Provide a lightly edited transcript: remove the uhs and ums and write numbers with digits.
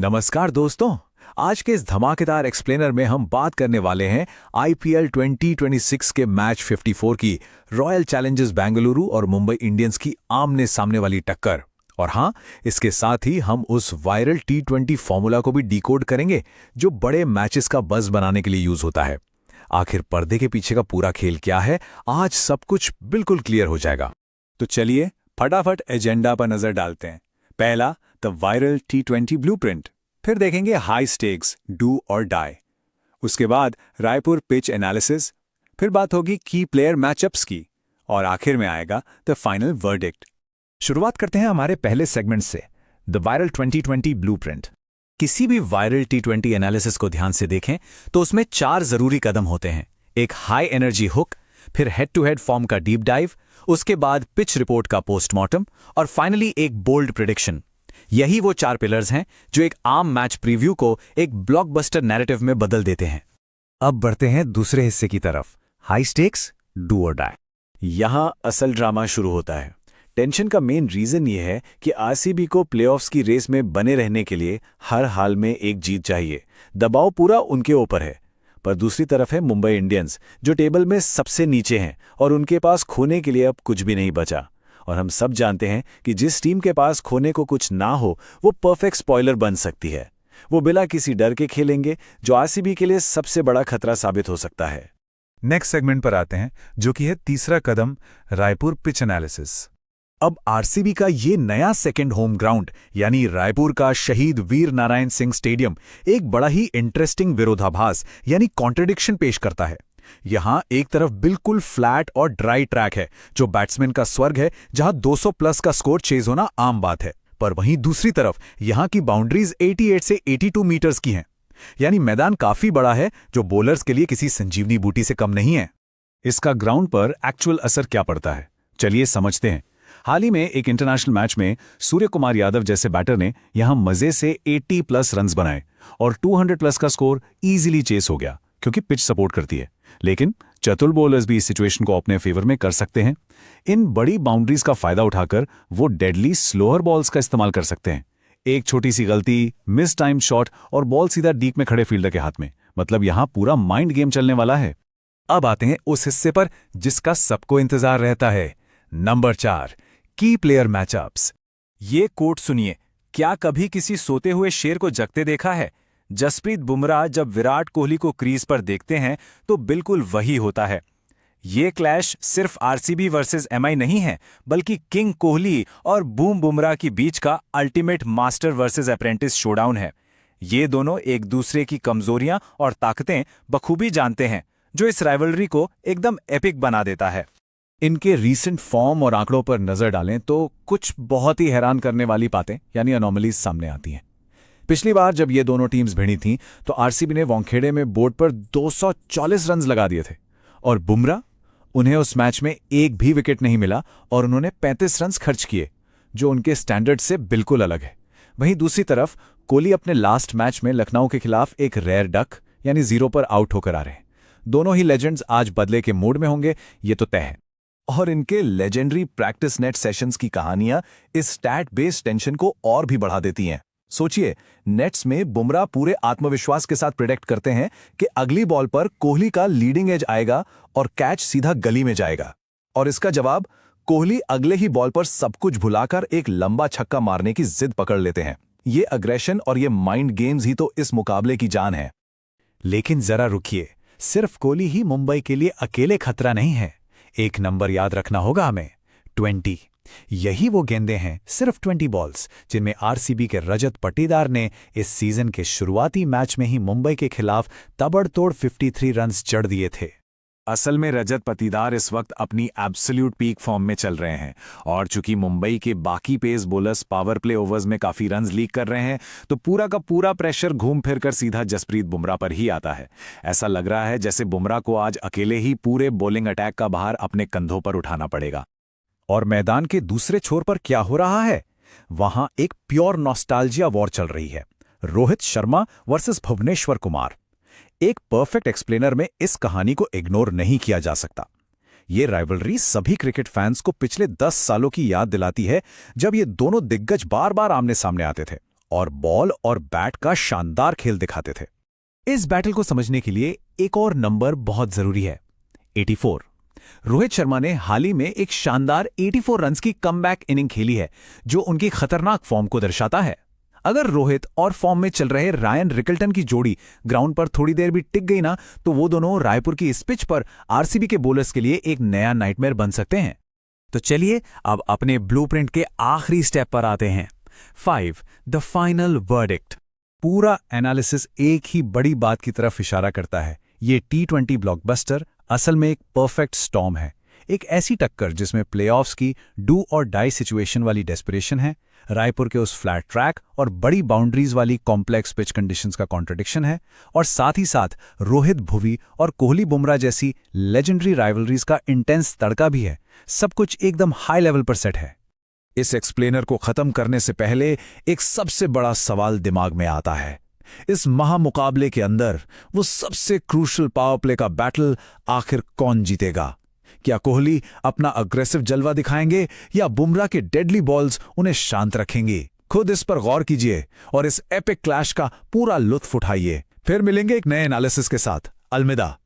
नमस्कार दोस्तों। आज के इस धमाकेदार एक्सप्लेनर में हम बात करने वाले हैं आईपीएल 2026 के मैच 54 की रॉयल चैलेंजर्स बेंगलुरु और मुंबई इंडियंस की आमने सामने वाली टक्कर। और हाँ, इसके साथ ही हम उस वायरल T20 फॉर्मूला को भी डिकोड करेंगे जो बड़े मैचेस का बज़ बनाने के लिए यूज होता है। आखिर पर्दे के पीछे का पूरा खेल क्या है, आज सब कुछ बिल्कुल क्लियर हो जाएगा। तो चलिए फटाफट एजेंडा पर नजर डालते हैं। पहला, द वायरल T20 ब्लूप्रिंट। फिर देखेंगे हाई स्टेक्स, डू और डाई। उसके बाद रायपुर पिच एनालिसिस। फिर बात होगी की प्लेयर मैचअप्स की। और आखिर में आएगा द फाइनल वर्डिक्ट। शुरुआत करते हैं हमारे पहले सेगमेंट से, द वायरल 2020 ब्लूप्रिंट। किसी भी वायरल T20 एनालिसिस को ध्यान से देखें तो उसमें 4 जरूरी कदम होते हैं। एक हाई एनर्जी हुक, फिर हेड टू हेड फॉर्म का डीप डाइव, उसके बाद पिच रिपोर्ट का पोस्टमार्टम और फाइनली एक बोल्ड प्रिडिक्शन। यही वो 4 पिलर्स हैं जो एक आम मैच प्रीव्यू को एक ब्लॉकबस्टर नैरेटिव में बदल देते हैं। अब बढ़ते हैं दूसरे हिस्से की तरफ, हाई स्टेक्स, डू और डाई। यहां असल ड्रामा शुरू होता है। टेंशन का मेन रीजन ये है कि आरसीबी को प्लेऑफ्स की रेस में बने रहने के लिए हर हाल में एक जीत चाहिए। दबाव पूरा उनके ऊपर है। पर दूसरी तरफ है मुंबई इंडियंस, जो टेबल में सबसे नीचे हैं और उनके पास खोने के लिए अब कुछ भी नहीं बचा। और हम सब जानते हैं कि जिस टीम के पास खोने को कुछ ना हो वो परफेक्ट स्पॉइलर बन सकती है। वो बिना किसी डर के खेलेंगे, जो आरसीबी के लिए सबसे बड़ा खतरा साबित हो सकता है। नेक्स्ट सेगमेंट पर आते हैं, जो कि है तीसरा कदम, रायपुर पिच एनालिसिस। अब आरसीबी का ये नया सेकंड होम ग्राउंड यानी रायपुर का शहीद वीर नारायण सिंह स्टेडियम एक बड़ा ही इंटरेस्टिंग विरोधाभास यानी कॉन्ट्रडिक्शन पेश करता है। यहां एक तरफ बिल्कुल फ्लैट और ड्राई ट्रैक है जो बैट्समैन का स्वर्ग है, जहां 200 प्लस का स्कोर चेज होना आम बात है। पर वहीं दूसरी तरफ यहां की बाउंड्रीज 88 से 82 मीटर्स की हैं, यानी मैदान काफी बड़ा है जो बॉलर्स के लिए किसी संजीवनी बूटी से कम नहीं है। इसका ग्राउंड पर एक्चुअल असर क्या पड़ता है, चलिए समझते हैं। हाल ही में एक इंटरनेशनल मैच में सूर्य कुमार यादव जैसे बैटर ने यहां मजे से 80 प्लस रन्स बनाए और 200 प्लस का स्कोर इजीली चेस हो गया क्योंकि पिच सपोर्ट करती है। लेकिन चतुर बॉलर्स भी इस सिचुएशन को अपने फेवर में कर सकते हैं। इन बड़ी बाउंड्रीज का फायदा उठाकर वो डेडली स्लोअर बॉल्स का इस्तेमाल कर सकते हैं। एक छोटी सी गलती, मिस टाइम शॉट और बॉल सीधा डीप में खड़े फील्डर के हाथ में, मतलब यहां पूरा माइंड गेम चलने वाला है। अब आते हैं उस हिस्से पर जिसका सबको इंतजार रहता है, नंबर 4, की प्लेयर मैचअप्स। ये कोट सुनिए, क्या कभी किसी सोते हुए शेर को जगते देखा है? जसप्रीत बुमराह जब विराट कोहली को क्रीज पर देखते हैं तो बिल्कुल वही होता है। ये क्लैश सिर्फ आरसीबी वर्सेस एमआई नहीं है, बल्कि किंग कोहली और बूम बुमराह के बीच का ultimate master versus apprentice showdown है। ये दोनों एक दूसरे की कमजोरियां और ताकतें बखूबी जानते हैं, जो इस राइवलरी को एकदम एपिक बना देता है। इनके रीसेंट फॉर्म और आंकड़ों पर नजर डालें तो कुछ बहुत ही हैरान करने वाली बातें यानी अनोमलीज सामने आती हैं। पिछली बार जब ये दोनों टीम्स भिड़ी थीं तो आरसीबी ने वानखेड़े में बोर्ड पर 240 रन्स लगा दिए थे और बुमराह, उन्हें उस मैच में एक भी विकेट नहीं मिला और उन्होंने 35 रन्स खर्च किए, जो उनके स्टैंडर्ड से बिल्कुल अलग है। वहीं दूसरी तरफ कोहली अपने लास्ट मैच में लखनऊ के खिलाफ एक रेयर डक यानी 0 पर आउट होकर आ रहे हैं। दोनों ही लेजेंड्स आज बदले के मूड में होंगे, ये तो तय है। और इनके लेजेंडरी प्रैक्टिस नेट सेशंस की कहानियां इस स्टैट बेस्ड टेंशन को और भी बढ़ा देती हैं। सोचिए, नेट्स में बुमराह पूरे आत्मविश्वास के साथ प्रेडिक्ट करते हैं कि अगली बॉल पर कोहली का लीडिंग एज आएगा और कैच सीधा गली में जाएगा। और इसका जवाब, कोहली अगले ही बॉल पर सब कुछ भुलाकर एक लंबा छक्का मारने की जिद पकड़ लेते हैं। ये अग्रेशन और ये माइंड गेम्स ही तो इस मुकाबले की जान है। लेकिन जरा रुकिए, सिर्फ कोहली ही मुंबई के लिए अकेले खतरा नहीं है। एक नंबर याद रखना होगा हमें, 20। यही वो गेंदें हैं, सिर्फ 20 बॉल्स, जिनमें आरसीबी के रजत पाटीदार ने इस सीजन के शुरुआती मैच में ही मुंबई के खिलाफ ताबड़तोड़ 53 रन्स जड़ दिए थे। असल में रजत पाटीदार इस वक्त अपनी एब्सोल्यूट पीक फॉर्म में चल रहे हैं और चूंकि मुंबई के बाकी pace bowlers power play overs में काफी रन्स लीक कर रहे हैं तो पूरा का पूरा प्रेशर घूम फिर कर सीधा जसप्रीत बुमराह पर ही आता है। ऐसा लग रहा है जैसे बुमराह को आज अकेले ही पूरे बॉलिंग अटैक का भार अपने कंधों पर उठाना पड़ेगा। और मैदान के दूसरे छोर पर क्या हो रहा है? वहां एक प्योर नॉस्टैल्जिया वॉर चल रही है, रोहित शर्मा वर्सेस भुवनेश्वर कुमार। एक परफेक्ट एक्सप्लेनर में इस कहानी को इग्नोर नहीं किया जा सकता। ये राइवलरी सभी क्रिकेट फैंस को पिछले 10 सालों की याद दिलाती है, जब ये दोनों दिग्गज बार बार आमने सामने आते थे और बॉल और बैट का शानदार खेल दिखाते थे। इस बैटल को समझने के लिए एक और नंबर बहुत जरूरी है, 84। रोहित शर्मा ने हाल ही में एक शानदार 84 रन्स की कमबैक इनिंग खेली है, जो उनकी खतरनाक फॉर्म को दर्शाता है। अगर रोहित और फॉर्म में चल रहे रायन रिकल्टन की जोड़ी ग्राउंड पर थोड़ी देर भी टिक गई ना, तो वो दोनों रायपुर की इस पिच पर आरसीबी के बोलर्स के लिए एक नया नाइटमेयर बन सकते हैं। तो चलिए अब अपने ब्लूप्रिंट के आखिरी स्टेप पर आते हैं, 5 द फाइनल वर्डिक्ट। पूरा एनालिसिस एक ही बड़ी बात की तरफ इशारा करता है। ये T20 ब्लॉकबस्टर असल में एक परफेक्ट स्टॉर्म है, एक ऐसी टक्कर जिसमें प्लेऑफ्स की डू और डाई सिचुएशन वाली डेस्परेशन है, रायपुर के उस फ्लैट ट्रैक और बड़ी बाउंड्रीज वाली कॉम्प्लेक्स पिच कंडीशंस का कॉन्ट्रडिक्शन है, और साथ ही साथ रोहित, भुवी और कोहली बुमराह जैसी लेजेंडरी राइवलरीज का इंटेंस तड़का भी है। सब कुछ एकदम हाई लेवल पर सेट है। इस एक्सप्लेनर को खत्म करने से पहले एक सबसे बड़ा सवाल दिमाग में आता है। इस महामुकाबले के अंदर वो सबसे क्रूशल पावर प्ले का बैटल आखिर कौन जीतेगा? क्या कोहली अपना अग्रेसिव जलवा दिखाएंगे या बुमराह के डेडली बॉल्स उन्हें शांत रखेंगे? खुद इस पर गौर कीजिए और इस एपिक क्लैश का पूरा लुत्फ उठाइए। फिर मिलेंगे एक नए एनालिसिस के साथ। अलविदा।